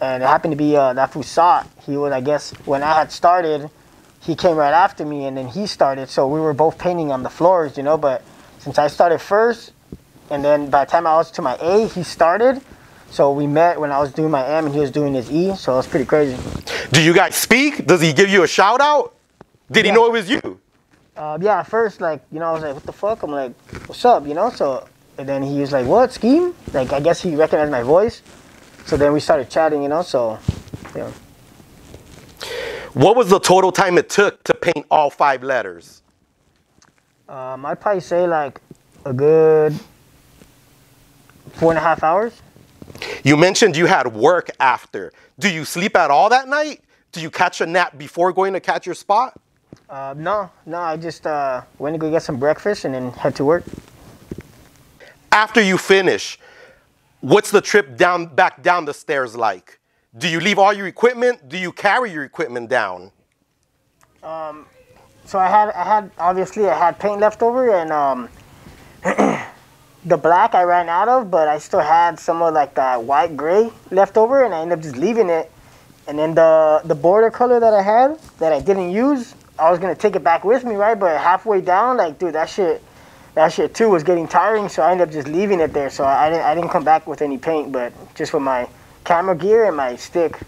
and it happened to be that fool saw it. He was, I guess, when I had started, he came right after me, and then he started. So we were both painting on the floors, you know. But since I started first, and then by the time I was to my A, he started. So we met when I was doing my M and he was doing his E. So it was pretty crazy. Do you guys speak? Does he give you a shout out? Did he know it was you? Yeah, at first, like, you know, I was like, what the fuck? I'm like, what's up, you know? So, and then he was like, what, Scheme? Like, I guess he recognized my voice. So then we started chatting, you know, so, yeah. What was the total time it took to paint all 5 letters? I'd probably say like a good 4.5 hours. You mentioned you had work after. Do you sleep at all that night? Do you catch a nap before going to catch your spot? No, I just went to go get some breakfast and then head to work. After you finish, what's the trip back down the stairs like? Do you leave all your equipment? Do you carry your equipment down? So I had obviously I had paint left over, and the black I ran out of, but I still had some of like that white gray left over, and I ended up just leaving it. And then the border color that I had that I didn't use, I was gonna take it back with me, right? But halfway down, like, dude, that shit too was getting tiring, so I ended up just leaving it there. So I didn't come back with any paint, but just with my camera gear and my stick.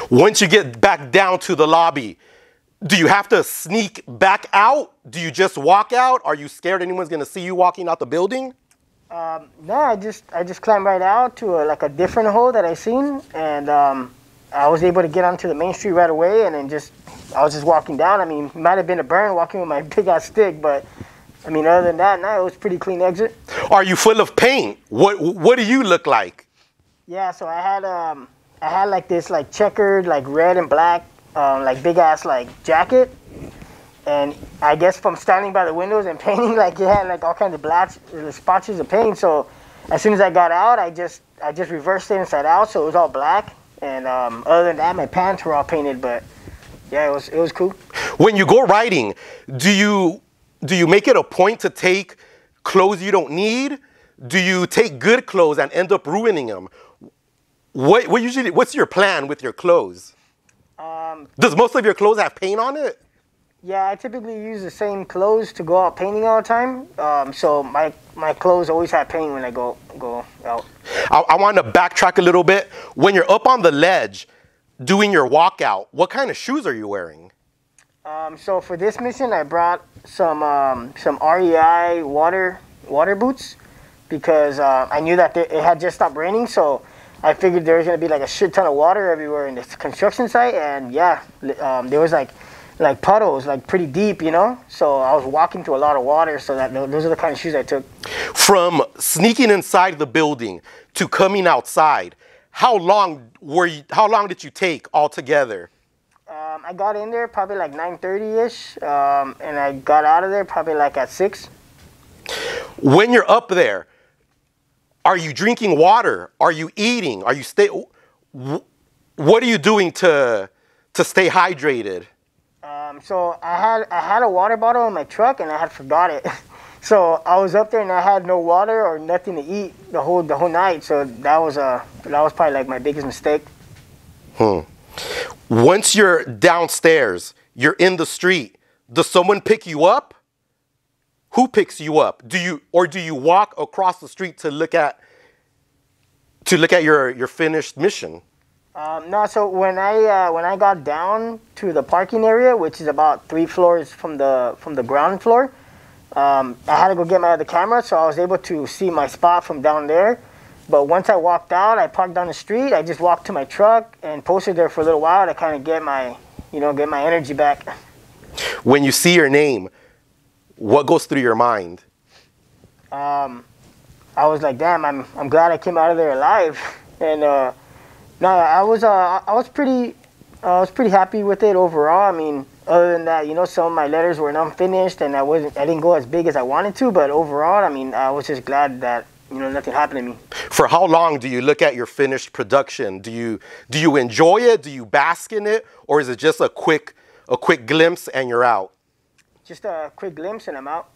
Once you get back down to the lobby, do you have to sneak back out? Do you just walk out? Are you scared anyone's gonna see you walking out the building? No, I just climbed right out to like a different hole that I seen, and I was able to get onto the main street right away, and then I was just walking down. I mean, it might have been a burn walking with my big ass stick, but I mean, other than that, no, it was a pretty clean exit. Are you full of paint? What do you look like? Yeah, so I had like this like checkered like red and black like big ass like jacket, and I guess from standing by the windows and painting, like it had like all kinds of black spotches of paint. So as soon as I got out, I just reversed it inside out, so it was all black. And other than that, my pants were all painted. But yeah, it was cool. When you go riding, do you make it a point to take clothes you don't need? Do you take good clothes and end up ruining them? What's your plan with your clothes? Does most of your clothes have paint on it? Yeah, I typically use the same clothes to go out painting all the time. So my clothes always have paint when I go out. I want to backtrack a little bit. When you're up on the ledge doing your walkout, what kind of shoes are you wearing? So for this mission, I brought some REI water boots, because I knew that it had just stopped raining, so I figured there was going to be like a shit ton of water everywhere in this construction site. And yeah, there was like puddles, like pretty deep, you know? So I was walking through a lot of water, so those are the kind of shoes I took. From sneaking inside the building to coming outside, how long did you take altogether? I got in there probably like 9:30-ish, and I got out of there probably like at 6. When you're up there, are you drinking water? Are you eating? What are you doing to stay hydrated? So I had a water bottle in my truck, and I had forgot it. So I was up there and I had no water or nothing to eat the whole night. So that was probably like my biggest mistake. Once you're downstairs, you're in the street. Does someone pick you up? Who picks you up? Do you walk across the street to look at your finished mission? No, so when I got down to the parking area, which is about 3 floors from the ground floor, I had to go get my other camera, so I was able to see my spot from down there. But once I walked out, I parked down the street. I just walked to my truck and posted there for a little while to kind of get my energy back. When you see your name, what goes through your mind? I was like, damn, I'm glad I came out of there alive. And no, I was pretty happy with it overall. I mean, other than that, you know, some of my letters were unfinished, and I didn't go as big as I wanted to. But overall, I mean, I was just glad that, you know, nothing happened to me. For how long do you look at your finished production? Do you enjoy it? Do you bask in it, or is it just a quick glimpse and you're out? Just a quick glimpse and I'm out.